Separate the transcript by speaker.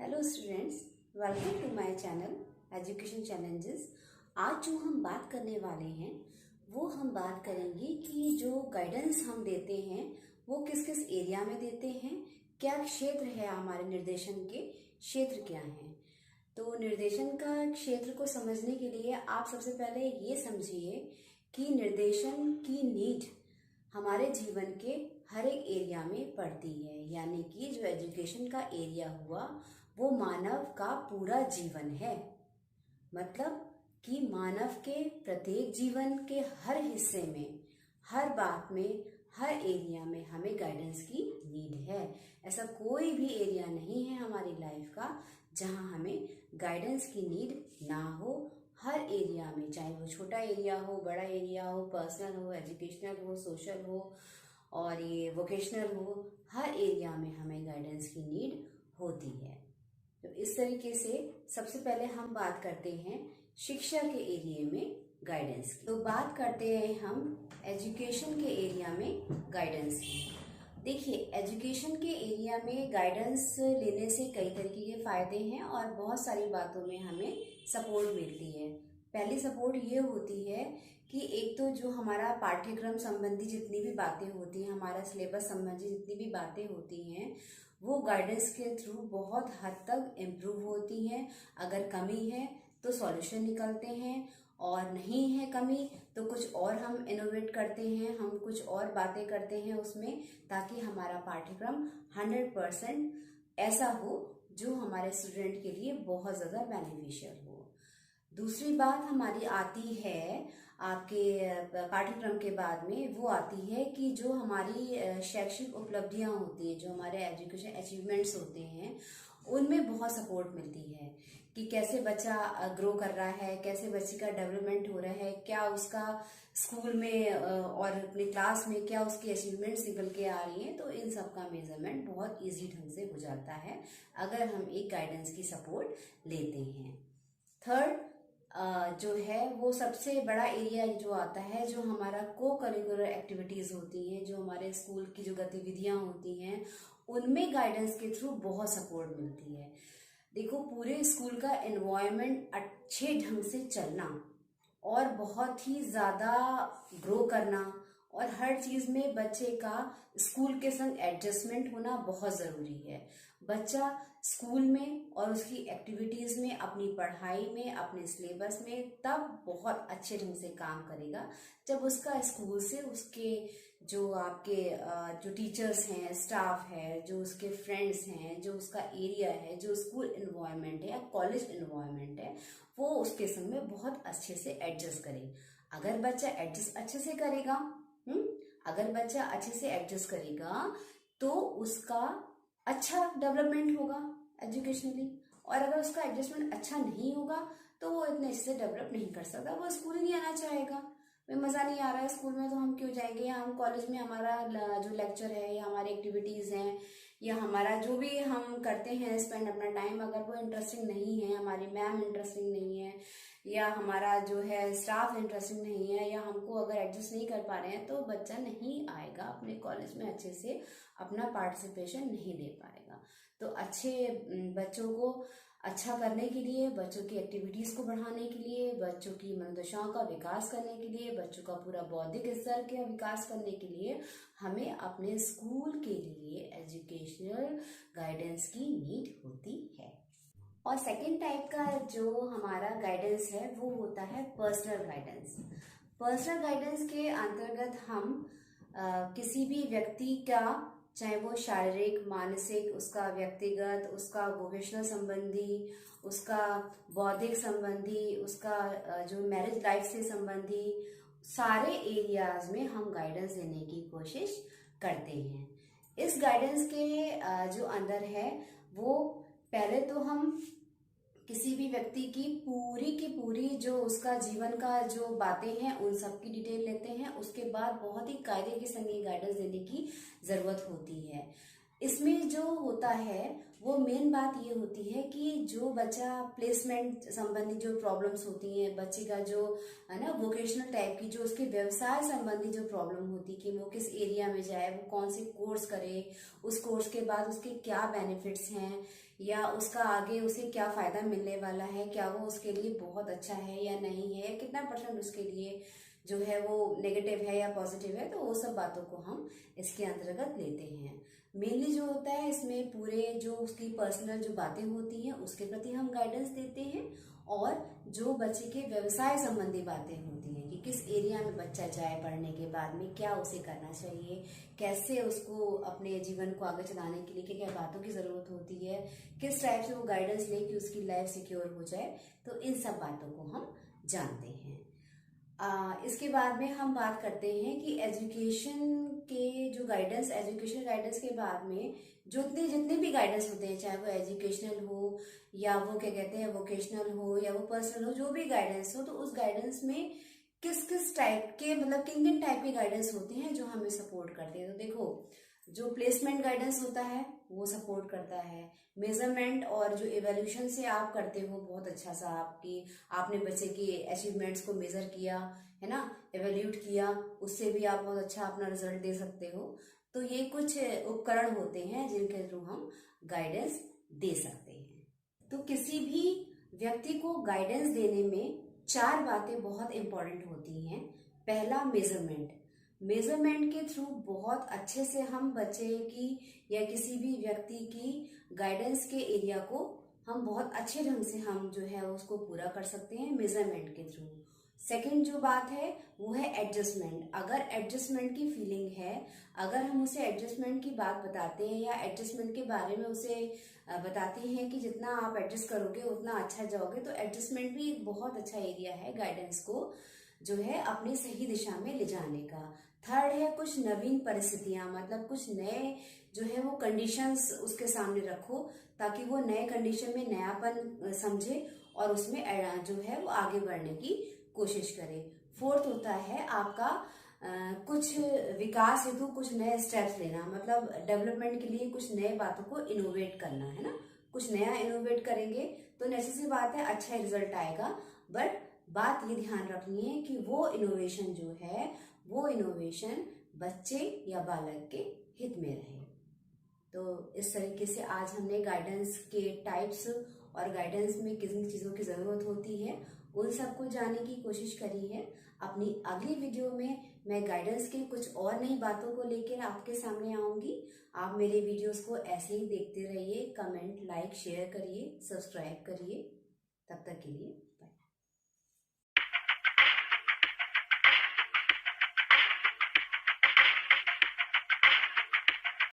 Speaker 1: Hello students, welcome to my channel education challenges. आज जो हम बात करने वाले हैं वो हम बात करेंगे कि जो गाइडेंस हम देते हैं वो किस किस एरिया में देते हैं, क्या क्षेत्र है, हमारे निर्देशन के क्षेत्र क्या हैं। तो निर्देशन का क्षेत्र को समझने के लिए आप सबसे पहले ये समझिए कि निर्देशन की नीड हमारे जीवन के हर एक एरिया में पड़ती है। यानी कि जो एजुकेशन का एरिया हुआ वो मानव का पूरा जीवन है। मतलब कि मानव के प्रत्येक जीवन के हर हिस्से में, हर बात में, हर एरिया में हमें गाइडेंस की नीड है। ऐसा कोई भी एरिया नहीं है हमारी लाइफ का जहां हमें गाइडेंस की नीड ना हो। हर एरिया में, चाहे वो छोटा एरिया हो, बड़ा एरिया हो, पर्सनल हो, एजुकेशनल हो, सोशल हो और ये वोकेशनल हो, हर एरिया में हमें गाइडेंस की नीड होती है। तो इस तरीके से सबसे पहले हम बात करते हैं शिक्षा के एरिया में गाइडेंस की। तो बात करते हैं हम एजुकेशन के एरिया में गाइडेंस की। देखिए, एजुकेशन के एरिया में गाइडेंस लेने से कई तरीके के फायदे हैं और बहुत सारी बातों में हमें सपोर्ट मिलती है। पहली सपोर्ट ये होती है कि एक तो जो हमारा पाठ्यक्रम संबंधी जितनी भी बातें होती हैं, हमारा सिलेबस संबंधी जितनी भी बातें होती हैं, वो गाइडेंस के थ्रू बहुत हद तक इम्प्रूव होती हैं। अगर कमी है तो सॉल्यूशन निकलते हैं और नहीं है कमी तो कुछ और हम इनोवेट करते हैं, हम कुछ और बातें करते हैं उसमें, ताकि हमारा पाठ्यक्रम 100% ऐसा हो जो हमारे स्टूडेंट के लिए बहुत ज़्यादा बेनिफिशियल हो। दूसरी बात हमारी आती है आपके पाठ्यक्रम के बाद में, वो आती है कि जो हमारी शैक्षिक उपलब्धियां होती हैं, जो हमारे एजुकेशन अचीवमेंट्स होते हैं, उनमें बहुत सपोर्ट मिलती है कि कैसे बच्चा ग्रो कर रहा है, कैसे बच्चे का डेवलपमेंट हो रहा है, क्या उसका स्कूल में और अपनी क्लास में क्या उसकी अचीवमेंट्स निकल के आ रही हैं। तो इन सब का मेजरमेंट बहुत इजी ढंग से हो जाता है अगर हम एक गाइडेंस की सपोर्ट लेते हैं। थर्ड जो है वो सबसे बड़ा एरिया जो आता है, जो हमारा को करिकुलर एक्टिविटीज होती हैं, जो हमारे स्कूल की जो गतिविधियां होती हैं, उनमें गाइडेंस के थ्रू बहुत सपोर्ट मिलती है। देखो, पूरे स्कूल का एनवायरनमेंट अच्छे ढंग से चलना और बहुत ही ज़्यादा ग्रो करना और हर चीज़ में बच्चे का स्कूल के संग एडजस्टमेंट होना बहुत ज़रूरी है। बच्चा स्कूल में और उसकी एक्टिविटीज़ में, अपनी पढ़ाई में, अपने सिलेबस में तब बहुत अच्छे ढंग से काम करेगा जब उसका स्कूल से उसके जो आपके जो टीचर्स हैं, स्टाफ है, जो उसके फ्रेंड्स हैं, जो उसका एरिया है, जो स्कूल इन्वायरमेंट है या कॉलेज इन्वायरमेंट है, वो उसके संग में बहुत अच्छे से एडजस्ट करे। अगर बच्चा एडजस्ट अच्छे से करेगा, अगर बच्चा अच्छे से एडजस्ट करेगा तो उसका अच्छा डेवलपमेंट होगा एजुकेशनली। और अगर उसका एडजस्टमेंट अच्छा नहीं होगा तो वो इतने अच्छे से डेवलप नहीं कर सकता, वो स्कूल ही नहीं आना चाहेगा। भाई मज़ा नहीं आ रहा है स्कूल में तो हम क्यों जाएंगे, या हम कॉलेज में हमारा जो लेक्चर है या हमारी एक्टिविटीज़ हैं या हमारा जो भी हम करते हैं स्पेंड अपना टाइम, अगर वो इंटरेस्टिंग नहीं है, हमारी मैम इंटरेस्टिंग नहीं है या हमारा जो है स्टाफ इंटरेस्टिंग नहीं है या हमको अगर एडजस्ट नहीं कर पा रहे हैं, तो बच्चा नहीं आएगा अपने कॉलेज में, अच्छे से अपना पार्टिसिपेशन नहीं दे पाएगा। तो अच्छे बच्चों को अच्छा करने के लिए, बच्चों की एक्टिविटीज़ को बढ़ाने के लिए, बच्चों की मनोदशाओं का विकास करने के लिए, बच्चों का पूरा बौद्धिक स्तर का विकास करने के लिए हमें अपने स्कूल के लिए एजुकेशनल गाइडेंस की नीड होती है। और सेकेंड टाइप का जो हमारा गाइडेंस है वो होता है पर्सनल गाइडेंस। पर्सनल गाइडेंस के अंतर्गत हम किसी भी व्यक्ति का, चाहे वो शारीरिक, मानसिक, उसका व्यक्तिगत, उसका वोकेशनल संबंधी, उसका बौद्धिक संबंधी, उसका जो मैरिज लाइफ से संबंधी, सारे एरियाज में हम गाइडेंस देने की कोशिश करते हैं। इस गाइडेंस के जो अंदर है वो पहले तो हम किसी भी व्यक्ति की पूरी जो उसका जीवन का जो बातें हैं उन सब की डिटेल लेते हैं। उसके बाद बहुत ही कायदे के संग गाइडेंस देने की जरूरत होती है। इसमें जो होता है वो मेन बात ये होती है कि जो बच्चा प्लेसमेंट संबंधी जो प्रॉब्लम्स होती हैं, बच्चे का जो है ना वोकेशनल टाइप की जो उसके व्यवसाय संबंधी जो प्रॉब्लम होती है कि वो किस एरिया में जाए, वो कौन से कोर्स करे, उस कोर्स के बाद उसके क्या बेनिफिट्स हैं या उसका आगे उसे क्या फायदा मिलने वाला है, क्या वो उसके लिए बहुत अच्छा है या नहीं है, कितना परसेंट उसके लिए जो है वो नेगेटिव है या पॉजिटिव है, तो वो सब बातों को हम इसके अंतर्गत लेते हैं। मेनली जो होता है इसमें पूरे जो उसकी पर्सनल जो बातें होती हैं उसके प्रति हम गाइडेंस देते हैं, और जो बच्चे के व्यवसाय संबंधी बातें होती हैं कि किस एरिया में बच्चा जाए, पढ़ने के बाद में क्या उसे करना चाहिए, कैसे उसको अपने जीवन को आगे चलाने के लिए क्या क्या बातों की जरूरत होती है, किस टाइप से वो गाइडेंस ले कि उसकी लाइफ सिक्योर हो जाए, तो इन सब बातों को हम जानते हैं। इसके बाद में हम बात करते हैं कि एजुकेशन के जो गाइडेंस, एजुकेशन गाइडेंस के बाद में जितने भी गाइडेंस होते हैं, चाहे वो एजुकेशनल हो या वो क्या कहते हैं वोकेशनल हो या वो पर्सनल हो, जो भी गाइडेंस हो, तो उस गाइडेंस में किस किस टाइप के मतलब किन किन टाइप के गाइडेंस होते हैं जो हमें सपोर्ट करते हैं। तो देखो, जो प्लेसमेंट गाइडेंस होता है वो सपोर्ट करता है। मेजरमेंट और जो इवेल्यूशन से आप करते हो बहुत अच्छा सा, आपने बच्चे की अचीवमेंट्स को मेजर किया है ना, एवेल्यूट किया, उससे भी आप बहुत अच्छा अपना रिजल्ट दे सकते हो। तो ये कुछ उपकरण होते हैं जिनके थ्रू हम गाइडेंस दे सकते हैं। तो किसी भी व्यक्ति को गाइडेंस देने में 4 बातें बहुत इंपॉर्टेंट होती हैं। पहला, मेजरमेंट। मेजरमेंट के थ्रू बहुत अच्छे से हम बच्चे की या किसी भी व्यक्ति की गाइडेंस के एरिया को हम बहुत अच्छे ढंग से हम जो है उसको पूरा कर सकते हैं मेजरमेंट के थ्रू। सेकंड जो बात है वो है एडजस्टमेंट। अगर एडजस्टमेंट की फीलिंग है, अगर हम उसे एडजस्टमेंट की बात बताते हैं या एडजस्टमेंट के बारे में उसे बताते हैं कि जितना आप एडजस्ट करोगे उतना अच्छा जाओगे, तो एडजस्टमेंट भी एक बहुत अच्छा एरिया है गाइडेंस को जो है अपनी सही दिशा में ले जाने का। थर्ड है कुछ नवीन परिस्थितियां, मतलब कुछ नए जो है वो कंडीशंस उसके सामने रखो ताकि वो नए कंडीशन में नयापन समझे और उसमें जो है वो आगे बढ़ने की कोशिश करे। फोर्थ होता है आपका कुछ विकास हेतु कुछ नए स्टेप्स लेना, मतलब डेवलपमेंट के लिए कुछ नए बातों को इनोवेट करना है ना। कुछ नया इनोवेट करेंगे तो नेचुरल सी बात है अच्छा रिजल्ट आएगा, बट बात ये ध्यान रखनी है कि वो इनोवेशन जो है वो इनोवेशन बच्चे या बालक के हित में रहे। तो इस तरीके से आज हमने गाइडेंस के टाइप्स और गाइडेंस में किन चीज़ों की ज़रूरत होती है उन सबको जानने की कोशिश करी है। अपनी अगली वीडियो में मैं गाइडेंस के कुछ और नई बातों को लेकर आपके सामने आऊंगी। आप मेरे वीडियोस को ऐसे ही देखते रहिए, कमेंट, लाइक, शेयर करिए, सब्सक्राइब करिए। तब तक के लिए